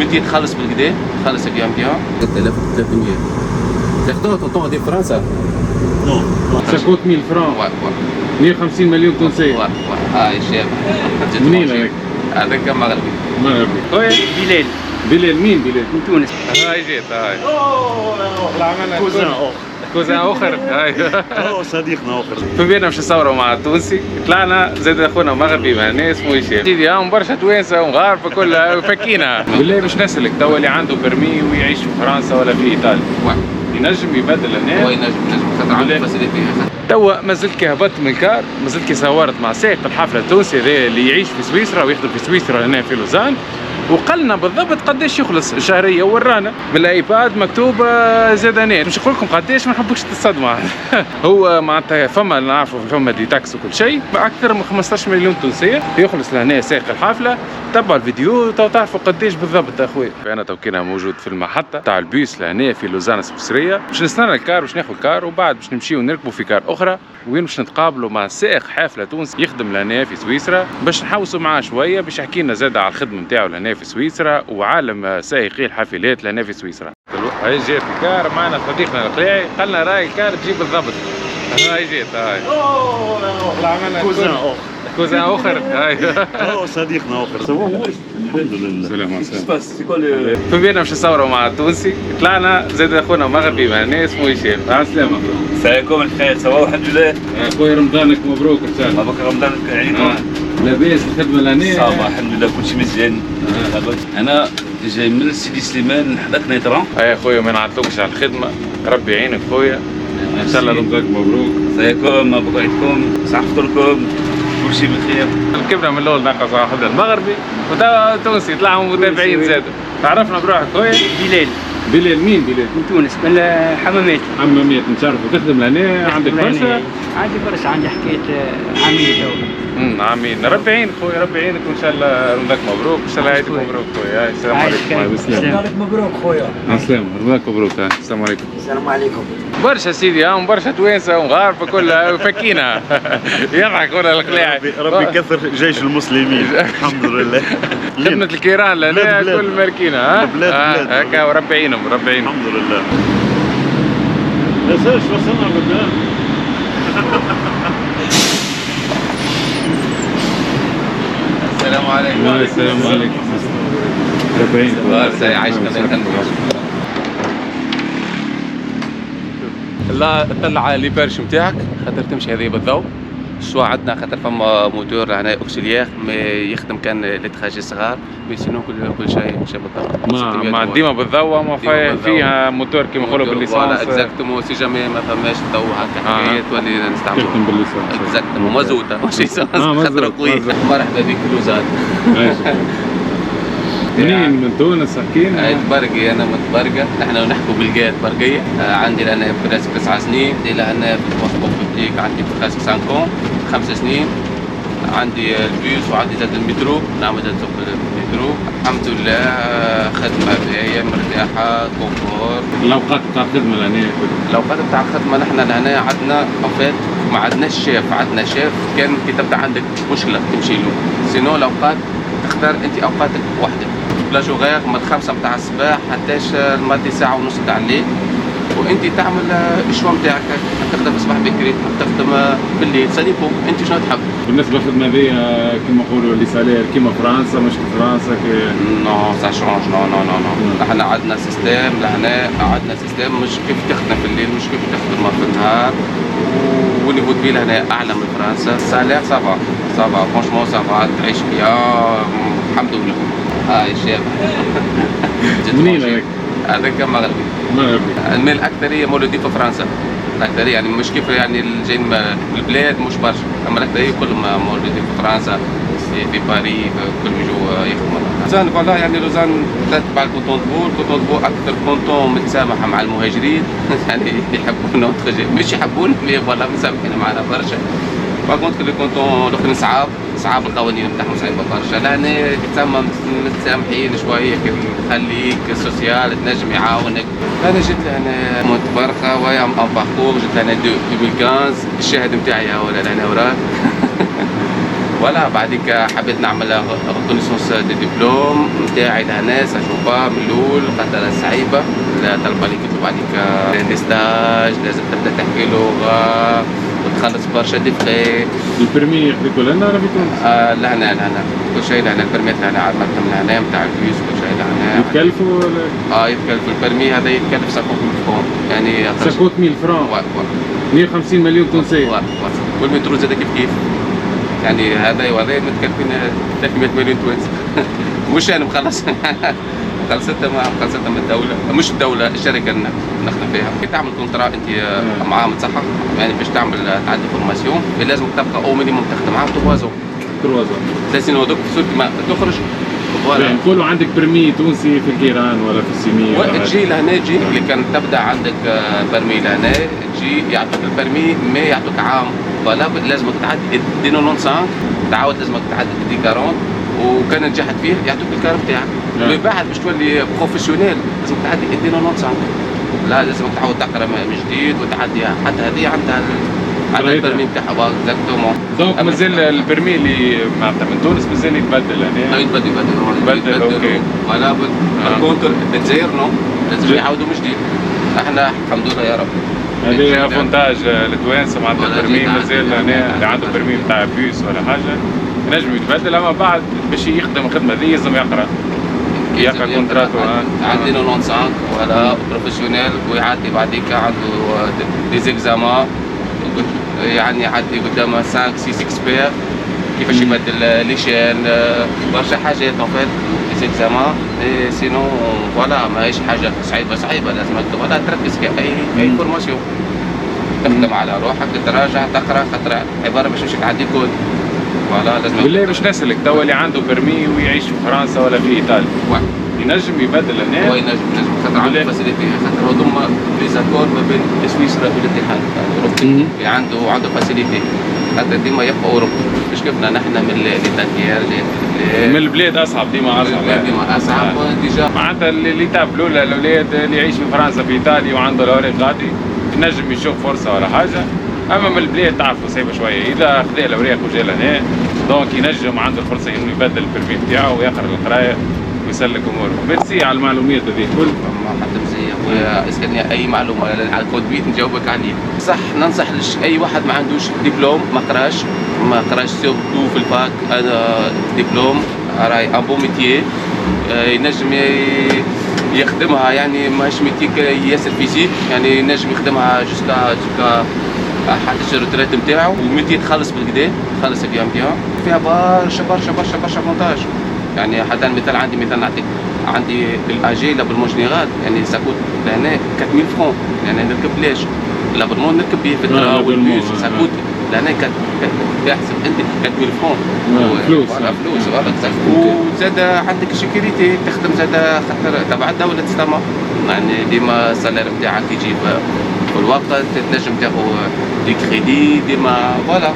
ليميتي تخلص بالكدا، تخلص بيان بيان 3300. تاخذوها تنطوها دي فرنسا؟ نو 50,000 فرنك 150 مليون تونسية. هاي شاب منين هذاك؟ هذاك مغربي. مغربي. خويا بلال. بلال مين بلال؟ من تونس. هاي جيت هاي. عملنا كوزان اخر. هاي صديقنا اخر. في بالنا باش نصوروا مع التونسي، طلعنا زاد اخونا مغربي معنا اسمه هشام. سيدي هم برشا توانسه ومغاربه كلها فكينا. بالله باش نسألك توا اللي عنده برمي ويعيش في فرنسا ولا في ايطاليا ينجم يبدل هنا؟ هو ينجم خاطر عنده فاسيليتي. توا مازلت كي هبطت من الكار، مازلت كي صورت مع سائق الحفله التونسي هذا اللي يعيش في سويسرا ويخدم في سويسرا هنا في لوزان، وقالنا بالضبط قداش يخلص شهريا، ورانا بالايباد مكتوب زاد هنا. مش نقول لكم قداش، ما نحبوش تتصدموا. هو معناتها فما نعرفوا فما دي تاكس وكل شيء، اكثر من 15 مليون تونسيه يخلص لهنا سائق الحفله. تبعوا الفيديو تو تعرفوا قداش بالضبط اخويا. انا تو كنا موجود في المحطه تاع البيس لهنا في لوزان السويسريه، باش نستنى الكار باش ناخذ كار، وبعد باش نمشيو نركبوا في كار اخرى وين باش نتقابلوا مع سائق حافله تونسي يخدم لهنا في سويسرا، باش نحوسوا معاه شويه، باش يحكي لنا زاد على الخدمه نتاعو لهنا في سويسرا وعالم سائقي الحافلات لهنا في سويسرا. هاي جات الكار معنا صديقنا القلاعي، قال لنا راي الكار تجيب بالضبط. هاي جات هاي. عملنا كوزان اخر. هاي صديقنا اخر. الحمد لله. سلام عليكم. في بالنا باش نصوروا مع التونسي، طلعنا زاد اخونا مغربي معنا اسمه هشام. السلام عليكم. مساءكم الخير، سوا الحمد لله. اخويا رمضانك مبروك ان شاء الله. مبروك رمضانك عليكم. لاباس الخدمه لهنا؟ صافا الحمد لله كلشي مزيان. انا جاي من سيدي سليمان حداك نيطران. يا خويا ما نعطلوكش على الخدمه، ربي يعينك خويا. ان شاء الله رمضانك مبروك. مساءكم، مبروك عليكم، صحة فطوركم، كلشي بخير. ركبنا من الاول ناقص واحد المغربي وتا تونسي طلعوا متابعين زادوا. تعرفنا بروحك خويا؟ بلال مين بلال؟ من تونس، من حمامات. حمامات نشرفوا. تخدم لهنا؟ عندك برشا؟ عندي برشا، عندي حكاية عامين تو. عامين. ربي يعينك خويا، ربي يعينك، وان شاء الله رمضانك مبروك، ان شاء الله عيدك مبروك خويا. السلام عليكم. رمضانك مبروك خويا. السلام، رمضانك مبروك. السلام عليكم. السلام عليكم. برشا سيدي هم برشا توانسه ومغاربه كلها فكينا. يضحك ولا القلاعي. ربي يكثر جيش المسلمين. الحمد لله. خدمة الكيران لهنا كل ماركينا. بلاد هكا وربي يعينهم، ربي يعينهم. الحمد لله. لا وصلنا بالبلاد. السلام عليكم. السلام عليكم. ربي يعينك. عايشك الله لا طلع لي بيرش نتاعك خاطر تمشي هذه بالضوء. شو عندنا خاطر فما موتور هنا اوكسيليير ما يخدم كان لتراجي صغار، مي سينو كل شيء مشى بالضبط. ما ديما بالضوء، ما فيها موتور كيما نقولوا بالليسانس. اكزاكتومون سي جامي ما فماش ضوء هكا حكايات تولي نستعملوا. تخدم بالليسانس. اكزاكتومون مازوتا ماشي ليسانس خاطر قوي. مرحبا بك لوزان. منين؟ من تونس حكينا؟ تبرقي. انا من تبرقه، نحن نحكوا بالجات برقيه. عندي لنا براسك 9 سنين، عندي لهنا في الترونسبور بوبليك عندي براسك 5 سنين. عندي البيوس وعندي زاد المترو، نعمل زاد سوق المترو. الحمد لله خدمه باهيه مرتاحه كونفور. الاوقات تاع الخدمه لهنا؟ الاوقات تاع الخدمه نحن لهنا عندنا اوفيت ما عندناش شيف، عندنا شيف كان كي تبدا عندك مشكله تمشي له، سينو الاوقات تختار انت اوقاتك وحدك. بلاج غير من 5 متاع الصباح حتى الماضي ساعه ونص تاع الليل، وانت تعمل الشوا نتاعك. تخدم الصباح بكري، تخدم بالليل، ساليبو انت شنو تحب. بالنسبه للخدمه هذه كيما نقولوا لي سالير كيما فرنسا مش فرنسا نو سا شونج. نو نحن عندنا سيستم لهنا، عندنا سيستم مش كيف تخدم في الليل مش كيف تخدم في النهار، والنيفو دو هنا اعلى من فرنسا. السالير سافا فرانشمون سافا تعيش فيها الحمد لله. هاي شاب. منين هذاك؟ هذاك مغربي. المال الأكثرية مولودين في فرنسا. الأكثرية يعني مش كيف يعني الجايين من البلاد مش برشا، أما الأكثرية كلهم مولودين في فرنسا، في باريس، كلهم يجوا يخدموا. لوزان فوالا يعني لوزان تتبع الكونتون دو بو أكثر كونتون متسامحة مع المهاجرين. يعني يحبونا مش يحبونا مي فوالا مسامحين معنا برشا. باغونت لي كونتون الاخرين صعاب القوانين نتاعهم صعيبه برشا. لهنا تسمى متسامحين شويه، كي نخليك سوسيال تنجم يعاونك. انا جيت لهنا مونت برخه ويا ان باركور، جيت لهنا 2015. الشاهد نتاعي هو لهنا وراك. ولا بعديك حبيت نعمل ريكونيسونس دي ديبلوم نتاعي لهنا ساشوفا من الاول خاطر صعيبه طلبه لي كتب بعديك لي ستاج لازم تبدا تحكي لغه وتخلص برشا دي فخي. البرمي يخليكوا لنا ولا في تونس؟ لهنا كل شيء لهنا البرميت لهنا عملت من هنا نتاع الفيوز كل شيء لهنا. يتكلفوا ولا؟ يتكلف البرمي هذا يتكلف 50,000 فرون يعني 50,000 فران 150 مليون تونسي. والمترو زاد كيف يعني هذا وهذا متكلفين 300 مليون تونسي. مش انا مخلص خلصتها من الدوله مش الدوله الشركه اللي نخدم فيها. كي تعمل كونترا انت معاها متصحح يعني باش تعدي فورماسيون لازم تبقى او مينيموم تخدم معاهم 3 زون 3 سنين هذوك ما تخرج. يعني نقولوا عندك برمي تونسي في الكيران ولا في السيميه ولا تجي لهنا تجي اللي كان تبدا عندك برمي لهنا تجي يعطوك البرمي ما يعطوك عام ولا لازمك تعدي دي 95 تعاود لازمك تعدي دي 40 وكان نجحت فيه يعطوك الكار بتاعك. من بعد باش تولي بروفيسيونيل لازمك تعدي دي 95 لا لازمك تعاود تقرا من جديد وتعديها حتى هذه عندها البرمي بتاعها اكزاكتومون. دونك مازال البرمي اللي معناتها من تونس مازال يتبدل يعني؟ يتبدل اوكي. ولا بالكونتر الجزائر نو لازم يعاودوا من جديد. احنا الحمد لله يا رب هذه افونتاج التوانسه معناتها البرمي مازال هنا اللي عنده برمي بتاع بيس ولا حاجه ينجم يتبدل اما بعد باش يخدم الخدمه ذي لازم يقرا كونتراتو عندنا 95 ولا بروفيسيونيل ويعدي بعديك عنده دي زيكزامان يعني يعدي قدامه 5 6 اكسبير كيفاش يبدل لي شين برشا حاجات ان فيت لي زيكزامان سينو فوالا ماهيش حاجه صعيبه لازمك ولا تركز في اي فورماسيون تخدم على روحك تراجع تقرا خاطر عباره باش تمشي تعدي كود فوالا لازم. بالله باش نسالك توا اللي عنده برمي ويعيش في فرنسا ولا في ايطاليا ينجم يبدل هنا؟ هو ينجم خاطر عنده فاسيليتي خاطر هذوما لي زاكور ما بين سويسرا والاتحاد الاوروبي عنده فاسيليتي خاطر ديما يبقى اوروبا مش كيفنا نحن من لي تانكيير من البلاد اصعب ديما اصعب ديجا معناتها اللي تاب الاولاد اللي يعيش في فرنسا في ايطاليا وعنده الاوراق غادي ينجم يشوف فرصه ولا حاجه. اما من البلاد تعرفوا صعيبه شويه اذا خذا الاوراق وجا لهنا دونك ينجم عنده الفرصه انه يبدل البرمي بتاعه ويقرا القرايه ويسلك اموره. ميرسي على المعلومات هذه الكل. ما حد مزيان خويا اسالني اي معلومه على الكودبيت نجاوبك عليه. صح ننصح اي واحد ما عندوش دبلوم ما قراش سيرتو في الباك هذا دبلوم راي ان بون ميتيي ينجم يخدمها يعني ماهيش ميتيك ياسر فيزيك يعني ينجم يخدمها جوسكا حتى الروتريت نتاعو الميتي تخلص بالكدا تخلص بيان فيها برشا فونتاج يعني حتى المثال مثال نعطيك عندي الاجي لابرمون جينيرال يعني ساكوت لهنا 4000 فرون يعني نركب ليش لابرمون نركب به في الترا والبيس ساكوت لهنا تحسب انت 4000 فرون فلوس وزاد عندك سيكوريتي تخدم زاد خاطر تبع الدوله تستمر يعني ديما السالير نتاعك يجي في الوقت تنجم تاخذ دي كريدي ديما فوالا.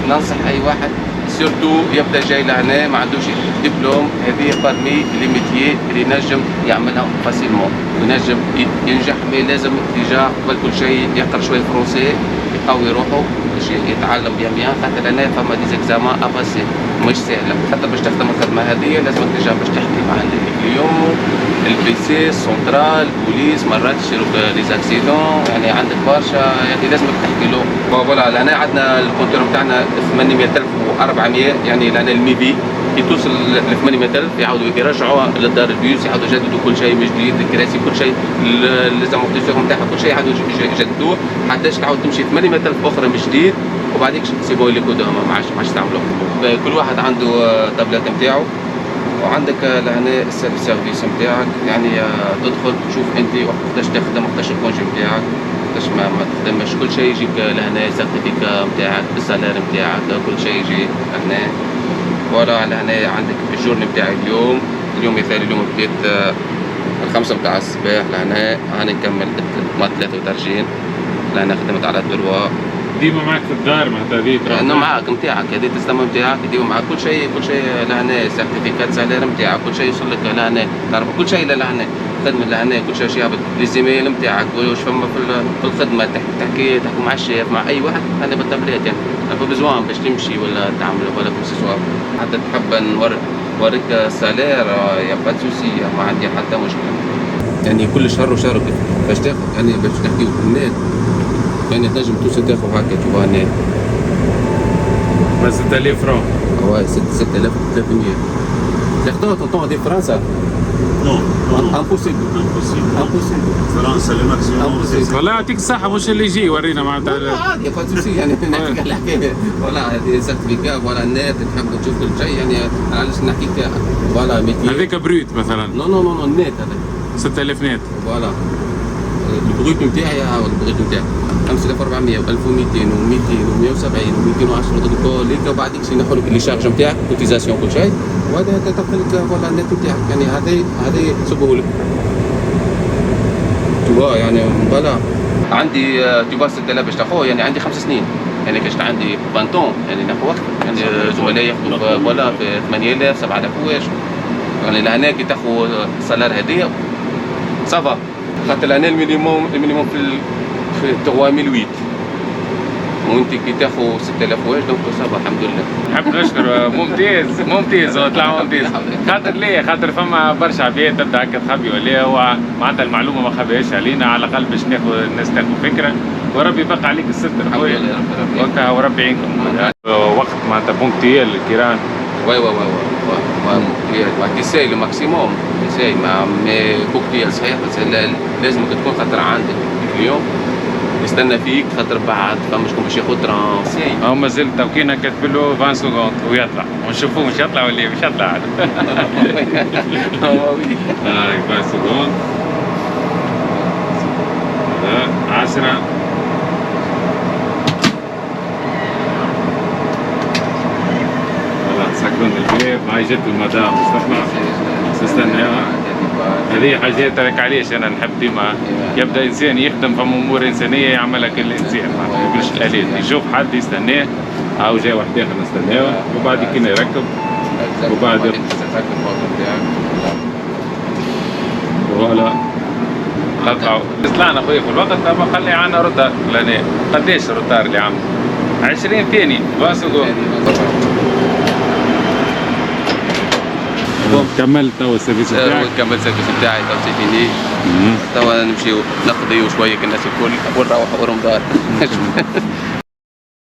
ننصح اي واحد سيرتو يبدا جاي لهنا ما عندوش دبلوم هذه برمي لي ميتيي اللي ينجم يعملها فاسيلمون وينجم ينجح مي لازم ديجا قبل كل شيء يقرا شويه فرونسي يقوي روحه باش يتعلم بيان خاطر هنا فما دي زيكزامان افاسي مش سهله حتى باش تخدم الخدمه هذه لازم ديجا باش تحكي مع الكليون البيسي السنترال البوليس مرات يصيروا لي زاكسيدون يعني عندك برشا يعني لازمك تحكي له. فوالا لهنا عندنا الكونتور نتاعنا 800,400 يعني لهنا الميبي كي توصل ل 800,000 يعاودوا يرجعوا للدار البيوت يعاودوا يجددوا كل شيء من جديد الكراسي كل شيء ليزامورتيسور نتاعها كل شيء يعاودوا يجددوه حتى تعاود تمشي 800,000 اخرى من جديد وبعديك سيبوا لي كود ما عادش تعملوا. كل واحد عنده تابلت نتاعو وعندك لهنا السيلف سيرفيس نتاعك يعني تدخل تشوف انت وقتاش تخدم وقتاش الكونجي نتاعك وقتاش ما تخدمش كل شيء يجيك لهنا سيرتيفيكا نتاعك بالسالير نتاعك كل شيء يجي لهنا. ولا لهنا عندك الجورني نتاعي اليوم مثال اليوم بديت 5 متاع الصباح لهنا هاني نكمل ما 33 لهنا خدمت على الدروا ديما معك في الدار معناتها هذيك انه معك نتاعك هذه تستمر نتاعك ديما معك كل شيء لهنا سيرتيفيكات سالير نتاعك كل شيء يوصل لك لهنا تعرف كل شيء لهنا الخدمه اللي هنا كل شيء هابط للزميل نتاعك واش فما في الخدمه تحكي مع الشيف مع اي واحد هذا بالتابلت يعني ما بزوان باش تمشي ولا تعمل ولا كوسيسوار حتى تحب نوريك السالير يا با سوسي ما عندي حتى مشكله يعني كل شهر وشهر باش تاخذ يعني باش نحكيو في النت يعني تنجم توصل تاخذ هكا تشوفها النت 6000 فرون. Ouais, 6300. Certains t'entendent des Français. Non, non, non. Impossible. Impossible. Impossible. فرنسا le maximum c'est والله يعطيك الصحة، مش اللي يجي ورينا معناتها. عادي با سوسي يعني نحكي الحكايه فوالا هذه سيرتيفيكا فوالا النت تحب تشوف كل شيء يعني علاش نحكيك فوالا ميتي هذاك بروت مثلا. نو نو نو النت هذا 6000 نت. فوالا البروت نتاعي البروت نتاعي 5400 و1200 و200 و170 و210 ضرب ليك وبعد يكشي نحو لك لي شارج نتاعك كوتيزاسيون كل شيء وهذا تدخل لك فوالا النت نتاعك يعني هذه يحسبوه لك توا يعني فوالا عندي توا 6000 باش تاخذ يعني عندي 5 سنين يعني كاش عندي 20 طون يعني ناخذ وقت يعني زملاء ياخذوا فوالا في 8000 7000 واش يعني لهنا كي تاخذ السالار هذايا صافا خاطر لهنا المينيموم في 3008 وانت كي تاخذ 6000 واش دونك صافا الحمد لله. نحب نشكر ممتاز طلع ممتاز. خاطر ليه؟ خاطر فما برشا عباد تبدا هكا تخبي ولا هو معناتها المعلومه ما خبيهاش علينا، على الاقل باش ناخذ الناس تاخذ فكره وربي يبقى عليك الستر خويا وقتها وربي يعينكم. وقت معناتها بونكتيال الكيران. Ouais, تساي لو ماكسيموم تساي مي بوكتيال صحيح بس لازم تكون خاطر عندك اليوم يستنى فيك خاطر بعد فما شكون باش ياخذ تران ساي هو مازال توكينا كاتب له 20 سكوند ويطلع ونشوفوه مش يطلع ولا مش يطلع. هاي 20 سكوند 10 سكرون الباب. هاي جت المدام تستناها. هذه حاجات هيك علاش انا نحب ديما يبدا انسان يخدم في امور انسانيه يعملها كل انسان ما يقولش الالات يشوف حد يستناه او جاي واحد اخر نستناه وبعد كي يركب وبعد فوالا قطعوا طلعنا خويا في الوقت اما خلي عنا روتار لهنا. قداش الروتار اللي عامل 20 ثانيه باسكو كملت توا السيرفيس بتاعك؟ كملت السيرفيس بتاعي تو سيتيني توا نمشيو نقضيو شويه كالناس الكل ونروحوا رمضان.